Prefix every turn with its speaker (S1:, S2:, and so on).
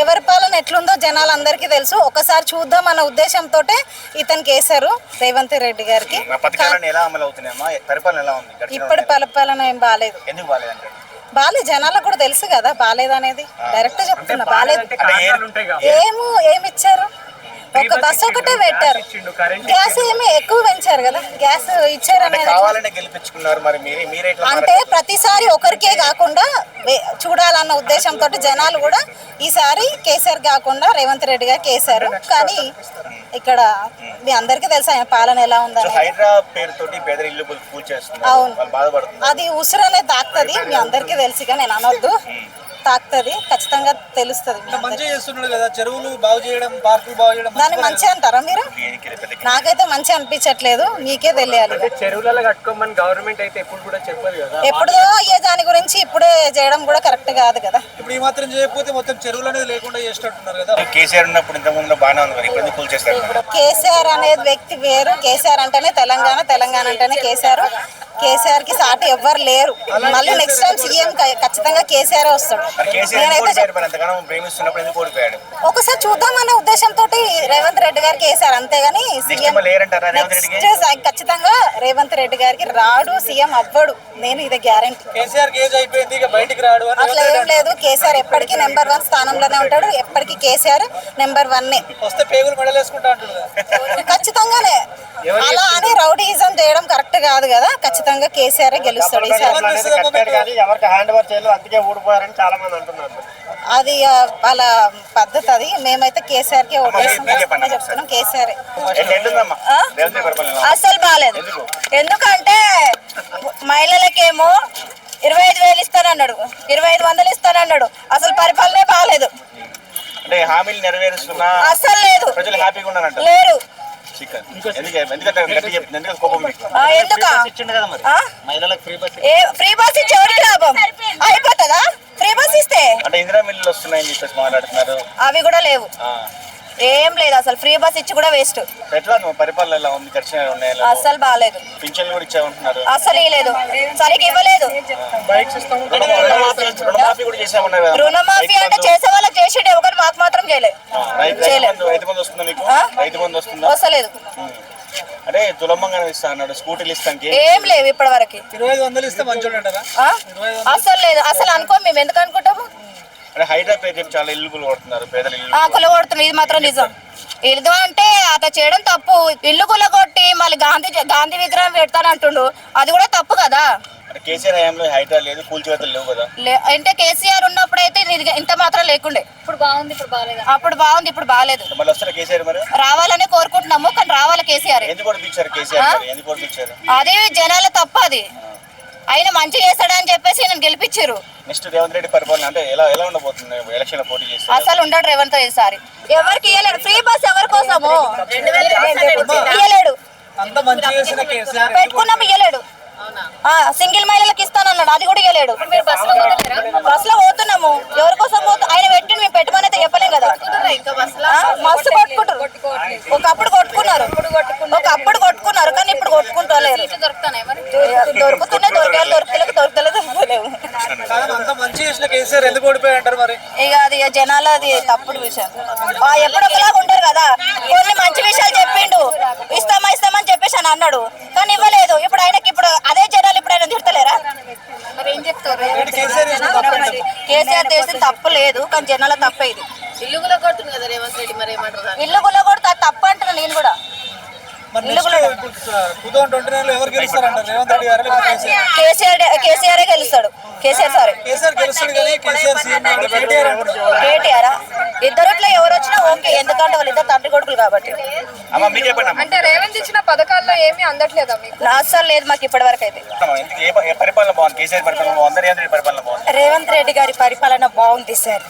S1: ఎవరి పాలన ఎట్లుందో జనాలందరికీ తెలుసు. ఒకసారి చూద్దాం అన్న ఉద్దేశంతో ఇతనికి వేశారు రేవంత్ రెడ్డి గారికి. ఇప్పటి పరిపాలన ఏం బాగాలేదు. బాలేదు, జనాలకు కూడా తెలుసు కదా బాగాలేదు అనేది. డైరెక్ట్ చెప్తున్నా బాగాలేదు. ఏమి ఇచ్చారు? ఒక బస్సు ఒకటే పెట్టారు. గ్యాస్ ఏమి ఎక్కువ పెంచారు కదా, గ్యాస్ ఇచ్చారు అంటే ప్రతిసారి ఒకరికే కాకుండా చూడాలన్న ఉద్దేశంతో జనాలు కూడా ఈసారి కేసీఆర్ కాకుండా రేవంత్ రెడ్డి గారికి వేశారు. కానీ ఇక్కడ మీ అందరికీ తెలుసు ఆయన పాలన ఎలా ఉందని. అవును, అది ఉసురు అనేది తాకుతుంది, మీ అందరికీ తెలుసు. నేను అనొద్దు, తాకుతుంది, ఖచ్చితంగా తెలుస్తుంది. దాన్ని మంచి అంటారా మీరు? నాకైతే మంచి అనిపించట్లేదు, మీకే తెలియాలి. ఎప్పుడో అయ్యే దాని గురించి ఇప్పుడే చేయడం కూడా కరెక్ట్ కాదు కదా.
S2: ఇప్పుడు ఈ మాత్రం చేయకపోతే మొత్తం చెరువులు అనేది లేకుండా చేస్తున్నారు కదా.
S1: కేసీఆర్ అనేది వ్యక్తి వేరు. కేసీఆర్ అంటేనే తెలంగాణ, తెలంగాణ అంటేనే కేసీఆర్. కేసీఆర్ కి సాటి ఎవ్వరు లేరు. మళ్ళీ నెక్స్ట్ టైం సీఎం ఖచ్చితంగా కేసీఆర్ వస్తాడు. ఒకసారి చూద్దామనే ఉద్దేశంతో రేవంత్ రెడ్డి గారికి వేశారు, అంతేగాని సీఎం ఖచ్చితంగా రేవంత్ రెడ్డి గారికి రాడు, సీఎం అవ్వడు. నేను ఇదే గ్యారంటీ. అట్లా ఏం లేదు. కేసీఆర్ ఎప్పటికీ నెంబర్ 1 స్థానంలోనే ఉంటాడు. ఎప్పటికీ కేసీఆర్ నెంబర్ 1. ఖచ్చితంగానే అలా అని రౌడీయిజం చేయడం కరెక్ట్ కాదు కదా. ఖచ్చితంగా కేసీఆర్ గెలుస్తాడు. అది వాళ్ళ పద్ధతి. అది మేమైతే కేసీఆర్ కి ఓటేస్తున్నాం, చెప్తున్నాం కేసీఆర్. అసలు బాగాలేదు. ఎందుకంటే మహిళలకేమో 25,000 ఇస్తానన్నాడు, 2500 ఇస్తానన్నాడు. అసలు పరిపాలనే బాగాలేదు. అసలు లేదు, లేరు. ఫ్రీ బస్ ఇచ్చి ఎవరికి లాభం? అయిపోతుందా ఫ్రీ బస్ ఇస్తే? అవి కూడా లేవు, ఏం లేదు. అసలు ఫ్రీ బస్ ఇచ్చి కూడా వేస్ట్. అసలు బాగాలేదు. అసలు ఇవ్వలేదు, సరిగ్గా ఇవ్వలేదు. రుణమాఫీ అంటే చేసే వాళ్ళకి చేసేటి, ఒకరు మాకు మాత్రం చేయలేదు. వస్తలేదు. ఏం లేవు ఇప్పటి వరకు. అసలు లేదు. అసలు అనుకో, మేము ఎందుకు అనుకుంటాము? కొలగొడుతున్నారు, ఇది మాత్రం నిజం. ఇల్లు అంటే అట్లా చేయడం తప్పు. ఇల్లు కొలగొట్టి మళ్ళీ గాంధీ విగ్రహం పెడతానంటుండు, అది కూడా తప్పు కదా. అంటే కేసీఆర్ ఉన్నప్పుడు అయితే ఇంత మాత్రం లేకుండే. ఇప్పుడు బాగుంది, అప్పుడు బాగుంది, ఇప్పుడు బాగాలేదు. రావాలని కోరుకుంటున్నాము, కానీ రావాలి కేసీఆర్. అదే జనాల తప్పు. అది ఆయన మంచి చేస్తాడని చెప్పేసి నేను గెలిపించారు. అసలు ఉండడు రేవంత్ ఈసారి. ఎవరికి ఇవ్వలేడు ఫ్రీ బస్. ఎవరి కోసము ఇవ్వలేడు. పెట్టుకున్నాము, ఇవ్వలేడు. సింగిల్ మహిళలకు ఇస్తానన్నాడు, అది కూడా ఇవ్వలేడు. బస్ లో పోతున్నాము, ఎవరి కోసం పోతాం? ఆయన పెట్టి మేము పెట్టమని అయితే చెప్పలేం కదా. మస్తు కొట్టుకుంటారు. ఒకప్పుడు కొట్టుకున్నారు, కానీ ఇప్పుడు కొట్టుకుంటలేరు. దొరుకుతున్నాయి, దొరకలేదు. ఇక అది జనాలు, అది తప్పుడు విషయం. ఎప్పుడొకలాగా ఉంటారు కదా. కొన్ని మంచి విషయాలు చెప్పిండు, ఇస్తామని చెప్పేసి అని అన్నాడు, కానీ ఇవ్వలేదు. ఇప్పుడు ఆయనకి ఇప్పుడు అదే జనాలు ఇప్పుడు ఆయన తిడతలేరా? మరి ఏం చెప్తారు? కేసీఆర్ చేసిన తప్పు లేదు, కానీ జనాల తప్పే ఇది. ఇల్లు కూడా కొడుతుంది కదా రేవంత్ రెడ్డి, మరి ఏమంటారు? ఇల్లు కూడా కొడుతా తప్పు అంటున్నా నేను కూడా. కేసీఆర్ గెలుస్తాడు. కేటీఆర్ ఇద్దరుట్లో ఎవరు వచ్చినా ఓకే, ఎందుకంటే వాళ్ళు ఇద్దరు తండ్రి కొడుకులు కాబట్టి.
S3: అంటే రేవంత్ ఇచ్చిన పథకాల్లో ఏమీ అందట్లేదా మీకు?
S1: అసలు లేదు మాకు ఇప్పటి వరకు అయితే. రేవంత్ రెడ్డి గారి పరిపాలన బాగుంది సార్.